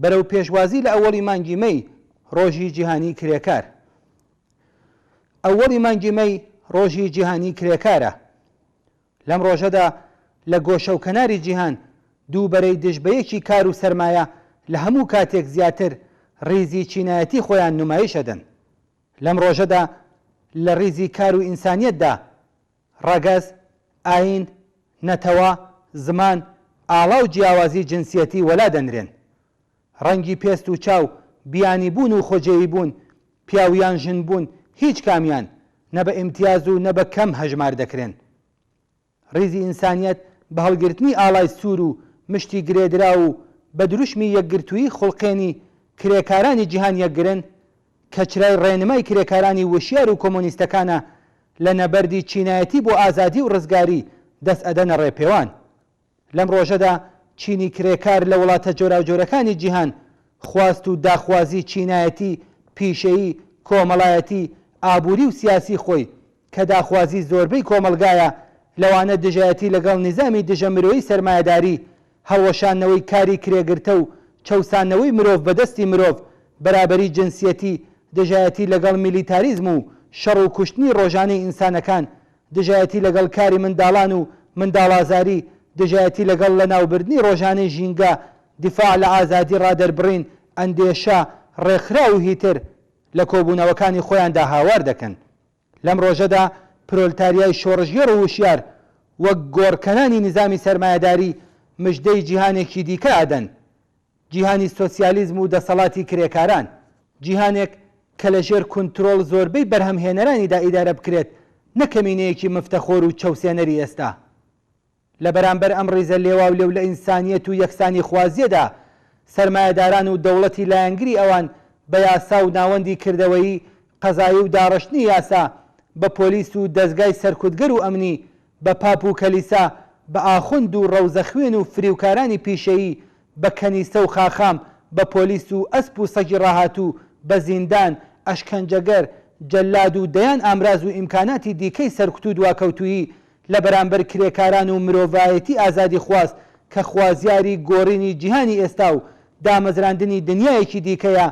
بەرەو پێشوازی لە ئەوەڵی مانگی مەی ڕۆژی جیهانی کرێکار. ئەوەڵی مانگی مەی ڕۆژی جیهانی کرێکارە. لەم ڕۆژەدا لە گۆشە و کەناری جیهان دووبەرەی دژبەیەکی کار و سەرمایە لە هەموو کاتێک زیاتر ڕیزی چینایەتی خۆیان نمایش ئەدەن. لەم ڕۆژەدا لە ڕیزی کار و ئینسانیەتدا ڕەگەز، ئاین، نەتەوە، زمان، ئاڵا و جیاوازی جنسیەتی وەلا دەنرێن. ڕەنگی پێست و چاو، بیانی بوون و خۆجێوی بوون، پیاویان ژن بوون، هیچ کامیان نە بە ئیمتیاز و نە بە کەم هەژمار دەکرێن. ڕیزی ئینسانیەت بە هەڵگرتنی ئاڵای سوور و مشتی گرێدرا و بە دروشمی یەکگرتووی خوڵقێنی کرێکارانی جیهان یەکگرن کە چرای ڕێنمای کرێکارانی وشیار و کۆمۆنیستەکانە لە نەبەردی چینایەتی بۆ ئازادی و ڕزگاری دەست ئەدەنە ڕێپێوان. لەم ڕۆژەدا چینی کرێکار لە وڵاتە جۆراوجۆرەکانی جیهان خواست و داخوازی چینایەتی، پیشەیی، کۆمەڵایەتی، ئابووری و سیاسی خۆی کە داخوازی زۆربەی کۆمەلگایە لەوانە دژایەتی لەگەڵ نظامی دژەمرۆیی سەرمایەداری، هەڵوەشانەوەی کاری کرێگرتە و چەوسانەوەی مرۆڤ بەدەستی مرۆڤ، بەرابەری جنسیەتی، دژایەتی لەگەڵ میلیتاریزم و شەڕ و کوشتنی ڕۆژانەی ئینسانەکان، دژایەتی لەگەڵ کاری منداڵان و منداڵازاری، دژایەتی لەگەڵ لە ناوبردنی ڕۆژانەی ژینگە، دیفاع لە ئازادی ڕادەربڕین، ئەندێشە، ڕێکخرا و هیتر لە کۆبوونەوەکانی خۆیاندا هاوار دەکەن. لەم ڕۆژەدا پرۆلتاریای شۆڕژگەر و وشیار وەک گۆڕکەنانی نظامی سەرمایەداری مژدەی جیهانێکی دیکە ئەدەن، جیهانی سۆسیالیزم و دەسەڵاتی کرێکاران، جیهانێک کە لەژێر کونترۆڵ زۆربەی بەرهەمهێنەرانیدا ئیدارە بکرێت، نەکەمینەیەکی مفتەخۆر و چەوسێنەری ئێستا. لە بەرامبەر ئەم ڕیزە لێوا و لێو لە ئینسانیەت و یەکسانی خوازیەدا سەرمایەداران و دەوڵەتی لایەنگری ئەوان بە یاسا و ناوەندی کردەوەیی، قەزایی و داڕشتنی یاسا، بە پۆلیس و دەستگای سەرکوتگەر و ئەمنی، بە پاپ و کەلیسا، بە ئاخوند و ڕەوزە خوێن و فریوکارانی پیشەیی، بە کەنیسە و خاخام، بە پۆلیس و ئەسپ و سەگی ڕاهاتوو، بە زیندان، ئەشکەنجەگەر، جەلاد و دەیان ئامراز و ئیمکاناتی دیکەی سەرکوت و دواکەوتویی لە بەرامبەر کرێکاران و مرۆڤایەتی ئازادی خواست کە خوازیاری گۆڕینی جیهانی ئێستا و دامەزراندنی دنیایەکی دیکەیە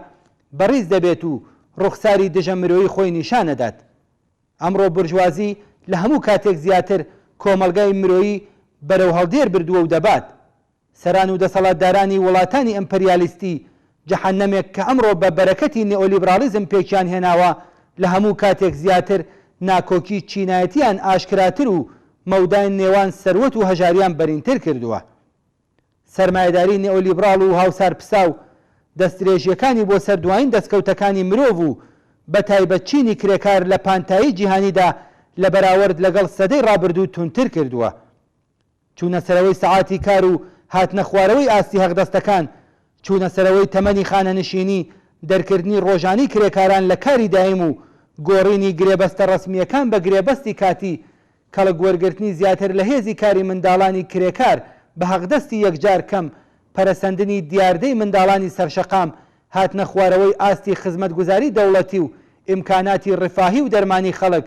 بەڕیز دەبێت و ڕوخساری دژەمرۆیی خۆی نیشانەدات. ئەمڕۆ بورژوازی لە هەموو کاتێک زیاتر کۆمەلگای مرۆیی بەرەو هەڵدێر بردووە و دەبات. سەران و دەسەڵاتدارانی وڵاتانی ئەمپەریالیستی جەحەنەمێک کە ئەمڕۆ بە بەرەکەتی نێئۆلیبرالیزم پێکیان هێناوە لە هەموو کاتێک زیاتر ناکۆکی چینایەتیان ئاشکراتر و مەودای نێوان سەروەت و هەژاریان بەرینتر کردووە. سەرمایەداری نێئۆلیبراڵ و هاوسار پسا و دەستدرێژیەکانی بۆ سەردوایین دەستکەوتەکانی مرۆڤ و بە تایبەت چینی کرێکار لە پانتایی جیهانیدا لە بەراورد لەگەڵ سەدەی ڕابردوو تونتر کردووە. چوونە سەرەوەی سەعاتی کار و هاتنە خوارەوەی ئاستی هەغدەستەکان، چوونە سەرەوەی تەمەنی خانەنشینی، دەرکردنی ڕۆژانی کرێکاران لە کاری دایم و گۆڕینی گرێبەستە ڕسمیەکان بە گرێبەستی کاتی کە لە گوەرگرتنی زیاتر لە هێزی کاری منداڵانی کرێکار بە هەغدەستی یەکجار کەم، پەرەسەندنی دیاردەی منداڵانی سەرشەقام، هاتنە خوارەوەی ئاستی خزمەتگوزاری دەوڵەتی و ئیمکاناتی ڕفاهی و دەرمانی خەڵک،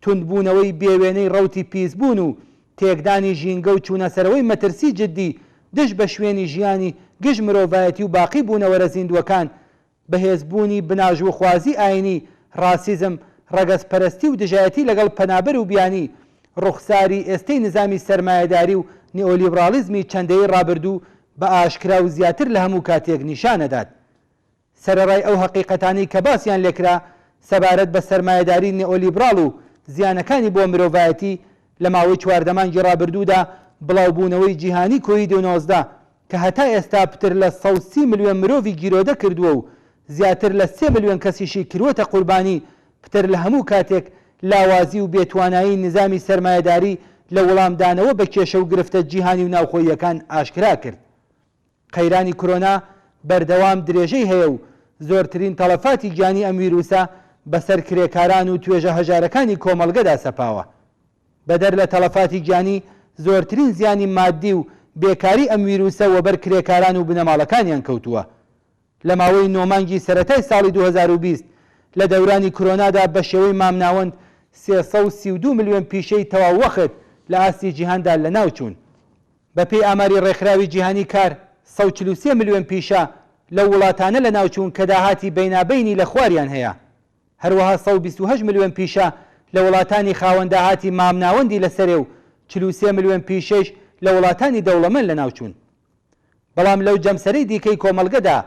توندبوونەوەی بێوێنەی ڕەوتی پیسبوون و تێکدانی ژینگە و چوونەسەرەوەی مەترسی جددی دژ بە شوێنی ژیانی گشت مرۆڤایەتی و باقی بوونەوەرە زیندوەکان، بەهێزبوونی بناژوخوازی ئاینی، ڕاسیزم، ڕەگەزپەرستی و دژایەتی لەگەڵ پەنابەر و بیانی، ڕوخساری ئێستەی نظامی سەرمایەداری و نیئۆلیبرالیزمی چەندەیە ڕابردوو بە ئاشکرا و زیاتر لە هەموو کاتێک نیشانەدات. سەرەڕای ئەو حەقیقەتانی کە باسییان لێکرا سەبارەت بە سەرمایەداری نیئۆلیبراڵ و زیانەکانی بۆ مرۆڤایەتی لە ماوەی چواردەمانگی ڕابردوودا بڵاوبوونەوەی جیهانی کۆوید-19 کە هەتا ئێستا پتر لە 130 ملیۆن مرۆڤی گیرۆدە کردووە و زیاتر لە 3 ملیۆن کەسیشی کردووەتە قوربانی، پتر لە هەموو کاتێک لاوازی و بێتوانایی نظامی سەرمایەداری لە وەڵامدانەوە بە کێشە و گرفتە جیهانی و ناوخۆییەکان ئاشکرا کرد. قەیرانی کۆرۆنا بەردەوام درێژەی هەیە و زۆرترین تەڵەفاتی گیانی ئەم ویرۆسە بەسەر کرێکاران و توێژە هەژارەکانی کۆمەڵگەدا سەپاوە. بەدەر لە تەڵەفاتی گیانی زۆرترین زیانی مادی و بێکاری ئەم ویرۆسە وەبەر کرێکاران و بنەماڵەکانیان کەوتووە. لە ماوەی نۆمانگی سەرەتای ساڵی 2020 لە دەورانی کۆرۆنادا بە شێوەی مامناوەند 332 ملیۆن پیشەی تەواوەخت لە ئاستی جیهاندا لەناو چوون. بەپێی ئاماری ڕێکخراوی جیهانی کار 143 ملیۆن پیشە لە وڵاتانە لە ناوچوون کە داهاتی بینابینی لە خواریان هەیە. هەروەها 128 ملیۆن پیشە لە وڵاتانی خاوەن داهاتی مامناوەندی لەسەرێ و 43 ملیۆن پیشەش لە وڵاتانی دەوڵەمەند لە ناوچوون. بەڵام لەو جەمسەرەی دیکەی کۆمەڵگەدا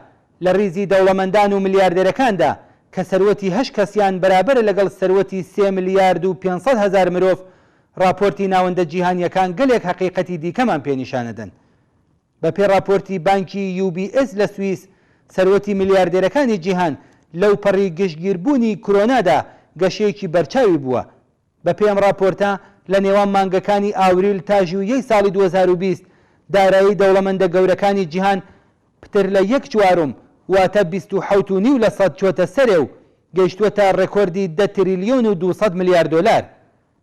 لە ڕیزی دەوڵەمەندان و ملیاردێرەکاندا کە سەروەتی 8 کەسیان بەرابەرە لەگەڵ سەروەتی 3 ملیارد و 500 هزار مرۆڤ، راپۆرتی ناوەندە جیهانیەکان گەلێک حەقیقەتی دیکەمان پێنیشانەدەن. بە پێی راپۆرتی بانکی UBS لە سوئیس، سەروەتی ملیاردێرەکانی جیهان لەو پەڕی گشتگیربوونی کۆرۆنادا گەشەیەکی بەرچاوی بووە. بە پێم راپۆرتە لە نێوان مانگەکانی ئاوریل تا ژوورەی ساڵی 2020 دارایی دەوڵەمەندە گەورەکانی جیهان پتر لە 1/4 واتە 27.5% چۆتە سەرێ و گەیشتووەتە ڕێکۆردی 10 تریلیۆن و 200 ملیارد دۆلار.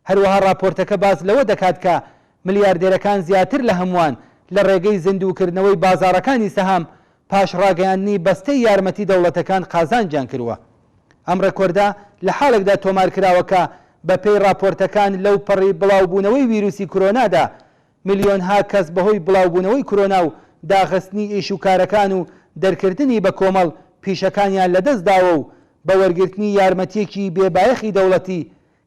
هەروەها راپۆرتەکە باس لەوە دەکات کە ملیاردێرەکان زیاتر لە هەمووان لە ڕێگەی زیندووکردنەوەی بازاڕەکانی سەهام پاش ڕاگەیاندنی بەستەی یارمەتی دەوڵەتەکان قازانجیان کردووە. ئەم ڕێکۆردە لە حاڵێکدا تۆمار کراوەکە بە پێی راپۆرتەکان لەو پەڕی بڵاوبوونەوەی ویروسی کۆرۆنادا میلیۆنها کەس بەهۆی بڵاوبوونەوەی کۆرۆنا و داخستنی ئیش و کارەکان و دەرکردنی بە کۆمەڵ پیشەکانیان لەدەست داوە و بە وەرگرتنی یارمەتیەکی بێبایەخی دەوڵەتی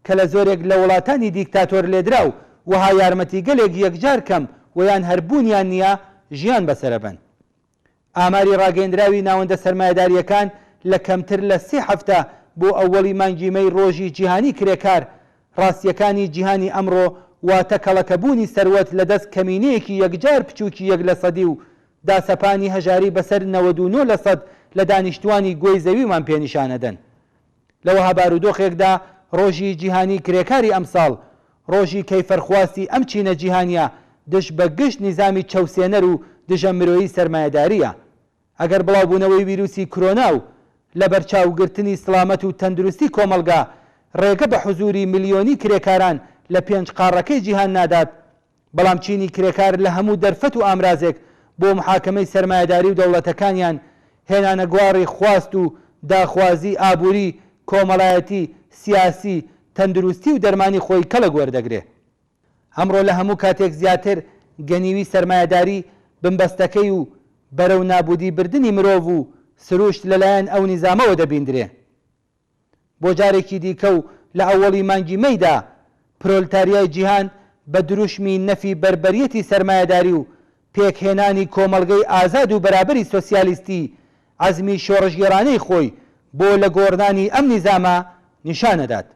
کە لە زۆرێک لە وڵاتانی دیکتاتۆر لێدرا و وەها یارمەتی گەلێک یەکجار کەم ویان هەربوونیان نییە ژیان بەسەرەبن. ئاماری ڕاگەیەندراوی ناوەندە سەرمایەداریەکان لە کەمتر لە 3 هەفتە بۆ ئەوەڵی مانگی مەی ڕۆژی جیهانی کرێکار ڕاستیەکانی جیهانی ئەمڕۆ واتە کەڵەکەبوونی سەروەت لە دەست کەمینەیەکی یەکجار بچووکی 1% و داسەپانی هەژاری بەسەر 99% لە دانیشتوانی گۆی زەویمان پێنیشانەدەن. لەوەها بارودۆخێکدا ڕۆژی جیهانی کرێکاری ئەمساڵ ڕۆژی کەیفەرخواستی ئەم چینە جیهانیە دش بە گشت نیزامی چەوسێنەر و دژە مرۆیی سەرمایەداریە. ئەگەر بڵاوبوونەوەی ویروسی کۆرۆنا و لە بەرچاوگرتنی سڵامەت و تەندروستی کۆمەلگا ڕێگە بە حوزوری ملیۆنی کرێکاران لە 5 قاڕەکەی جیهان نادات، بەڵام چینی کرێکار لە هەموو دەرفەت و ئامرازێک بۆ محاکەمەی سەرمایەداری و دەوڵەتەکانیان هێنانە گواری خواست و داخوازی ئابووری کۆمەڵایەتی سیاسی تەندروستی و دەرمانی خۆی کەڵک وەردەگرێ. ئەمڕۆ لە هەموو کاتێک زیاتر گەنیوی سەرمایەداری بنبەستەکەی و بەرەو نابودی بردننی مرۆڤ و سروشت لەلایەن ئەو نیزامەوە دەبیندرێ. بۆ جارێکی دیکە و لە ئەوەڵی مانگی مەیدا پرۆلتاریای جیهان بە دروشمی نەفی بربەریەتی سەرمایەداری و پێکهێنانی کۆمەڵگەی ئازاد و بەرابەری سۆسیالیستی عەزمی شۆڕژگێڕانەی خۆی بۆ لە گۆڕنانی ئەم نیزامە نیشانەدات.